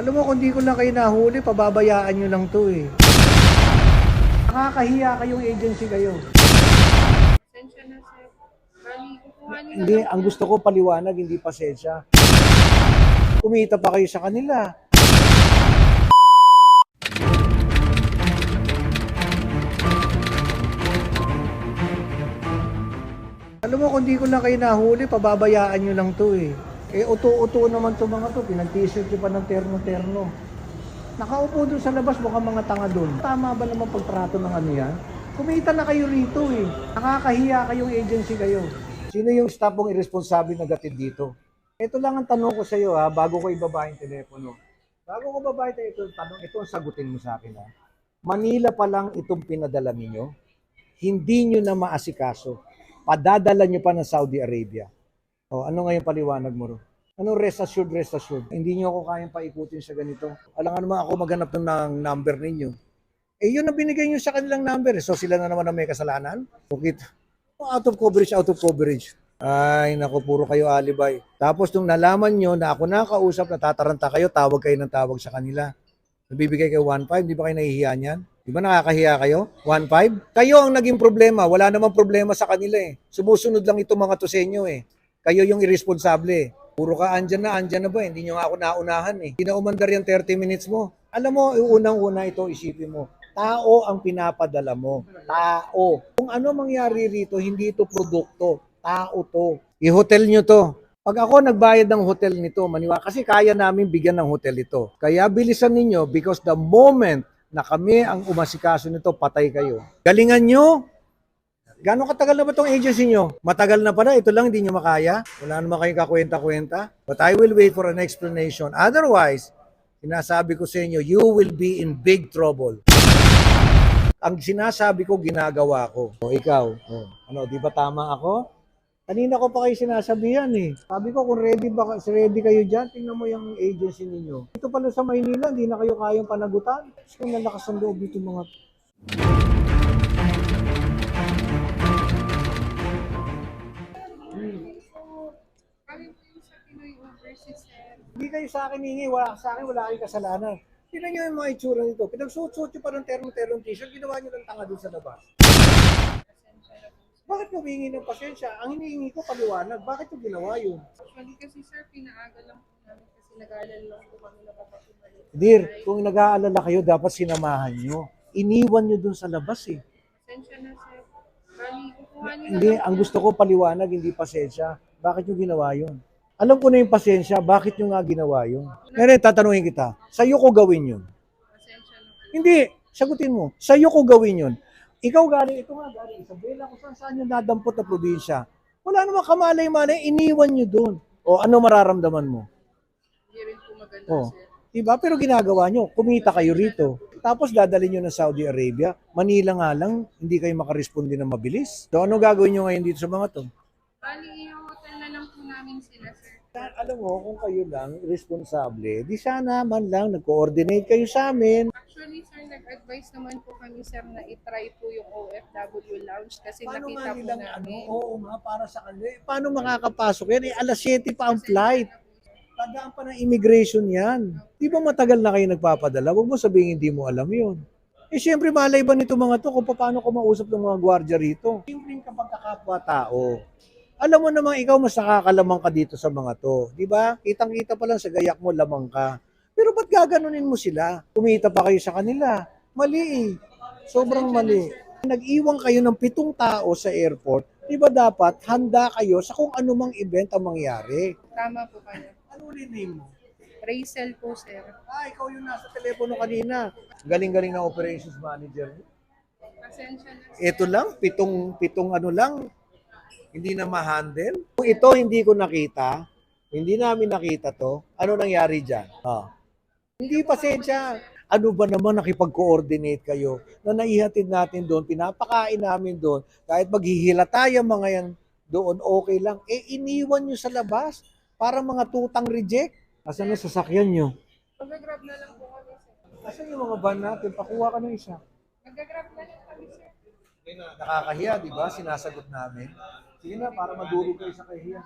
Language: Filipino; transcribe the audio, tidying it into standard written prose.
Alam mo, kung di ko lang kayo nahuli, pababayaan nyo lang to eh. Nakakahiya kayong agency kayo. Pasensya na, sir. Bali, kukuha niyo na Hindi, lang ang po. gusto ko paliwanag, hindi pasensya. Kumita pa kayo sa kanila. Alam mo, kung di ko lang kayo nahuli, pababayaan nyo lang to eh. Eh, uto-uto naman to mga to. Pinag-t-shirt nyo pa ng terno-terno. Nakaupo dun sa labas, mukhang mga tanga dun. Tama ba naman pagtrato ng ano yan? Kumita na kayo rito eh. Nakakahiya kayong agency kayo. Sino yung staff mong irresponsible na gatid dito? Ito lang ang tanong ko sa iyo ha, bago ko ibaba yung telepono. Bago ko baba ito tanong, ito ang sagutin mo sa akin ha. Manila pa lang itong pinadala ninyo, hindi nyo na maasikaso. Padadala nyo pa ng Saudi Arabia. O, ano ngayon paliwanag mo ro? Anong rest assured, rest assured? Hindi nyo ako kayang paikutin sa ganito. Alam nga naman ako maghanap ng number ninyo. Eh, yun ang binigay nyo sa kanilang number. So, sila na naman ang may kasalanan? Okay. Out of coverage, out of coverage. Ay, naku, puro kayo alibay. Tapos, nung nalaman nyo na ako nakausap, natataranta kayo, tawag kayo ng tawag sa kanila. Nabibigay kayo 1.5, di ba kayo nahihiya niyan? Di ba nakakahiya kayo? 1.5? Kayo ang naging problema. Wala namang problema sa kanila eh. Sumusunod lang itong mga to sa inyo eh. Kayo yung irresponsable eh. Puro ka, andyan na ba? Hindi nyo nga ako naunahan eh. Hindi na umandar yung 30 minutes mo. Alam mo, unang-una ito, isipin mo. Tao ang pinapadala mo. Tao. Kung ano mangyari rito, hindi ito produkto. Tao to. I-hotel nyo to. Pag ako nagbayad ng hotel nito, maniwala, kasi kaya namin bigyan ng hotel ito. Kaya bilisan ninyo because the moment na kami ang umasikaso nito, patay kayo. Galingan nyo. Gano'ng katagal na ba itong agency nyo? Matagal na pala, ito lang hindi nyo makaya. Wala naman kayong kakwenta-kwenta. But I will wait for an explanation. Otherwise, sinasabi ko sa inyo, you will be in big trouble. Ang sinasabi ko, ginagawa ko. O ikaw, ano, di ba tama ako? Kanina ko pa kayo sinasabihan eh. Sabi ko, kung ready kayo dyan, tingnan mo yung agency ninyo. Ito pala sa Maynila, hindi na kayo kayang panagutan. Kung nalakas ang loob dito mga... Kami po yung sa Pinoy Overseas, sir. Hindi kayo sa akin hingi, sa akin wala kayong kasalanan. Tingnan nyo yung mga itsura nito. Pinagsuot-suot nyo pa ng terno-terno t-shirt, ginawa nyo ng tanga dun sa labas. Pasensya na po. Bakit nyo humingi ng pasensya? Ang hinihingi ko paliwanag. Bakit nyo ginawa yun? Actually kasi, sir, pinaaga lang po namin kasi nag-aalala lang po kami na papatuloy. Dear, kung nag-aalala kayo, dapat sinamahan nyo. Iniwan nyo dun sa labas eh. Pasensya na, sir. Bali, kukuha niyo na Hindi, lang ang po. gusto ko paliwanag, hindi pasensya. Bakit nyo ginawa yun? Alam ko na yung pasensya, bakit nyo nga ginawa yun? Ngayon, tatanungin kita, sa'yo ko gawin yun. Pasensya na po. Hindi, sagutin mo, sa'yo ko gawin yun. Ikaw galing, ito nga galing, Isabela, kung saan yung nadampot na probinsya. Wala namang kamalay-malay, iniwan nyo doon. O ano mararamdaman mo? Hindi rin po maganda, O, sir. diba? Pero ginagawa nyo, kumita kayo rito. Tapos dadalhin nyo ng Saudi Arabia. Manila nga lang, hindi kayo makaresponde na mabilis. So ano gagawin nyo ngayon dito sa mga to? Bali, i-hotel na lang po namin sila, sir. Alam mo, kung kayo lang responsable, di sana man lang nag-coordinate kayo sa amin. Actually, sir, nag-advise naman po kami, sir, na i-try po yung OFW lounge kasi Paano nakita nga po nilang namin. oo nga, para sa kanila. Paano makakapasok yan? Eh, alas 7 pa ang flight. Tandaan pa ng immigration yan. Di ba matagal na kayo nagpapadala? Huwag mo sabihin hindi mo alam yun. Eh, siyempre, malay ba nito mga to kung paano ko mausap ng mga gwardiya rito? Siyempre, kapag kakapwa-tao, alam mo namang ikaw mas nakakalamang ka dito sa mga to. Di ba? Kitang-kita pa lang sa gayak mo, lamang ka. Pero ba't gaganunin mo sila? Kumita pa kayo sa kanila. Mali eh. Sobrang mali. Nag-iwan kayo ng 7 tao sa airport. Di ba dapat handa kayo sa kung anumang event ang mangyari? Tama po kayo. Ano ulit name mo? Rachel po, sir. Ikaw yung nasa telepono kanina. Galing-galing na operations manager. Pasensya na, sir. Ito lang, pitong ano lang, hindi na ma-handle. Kung ito hindi ko nakita, hindi namin nakita to, ano nangyari dyan? Hindi pasensya. Ano ba naman nakipag-coordinate kayo na naihatid natin doon, pinapakain namin doon, kahit maghihila tayo mga yan doon, okay lang. Eh, iniwan nyo sa labas para mga tutang reject. Asan na sasakyan nyo? Mag-grab na lang po kami, sir. Asan yung mga van natin? Pakuha ka ng isa. Mag-grab na lang kami, sir. Nakakahiya, di ba? Sinasagot namin. Sige na, para madurog kayo sa kahiyan.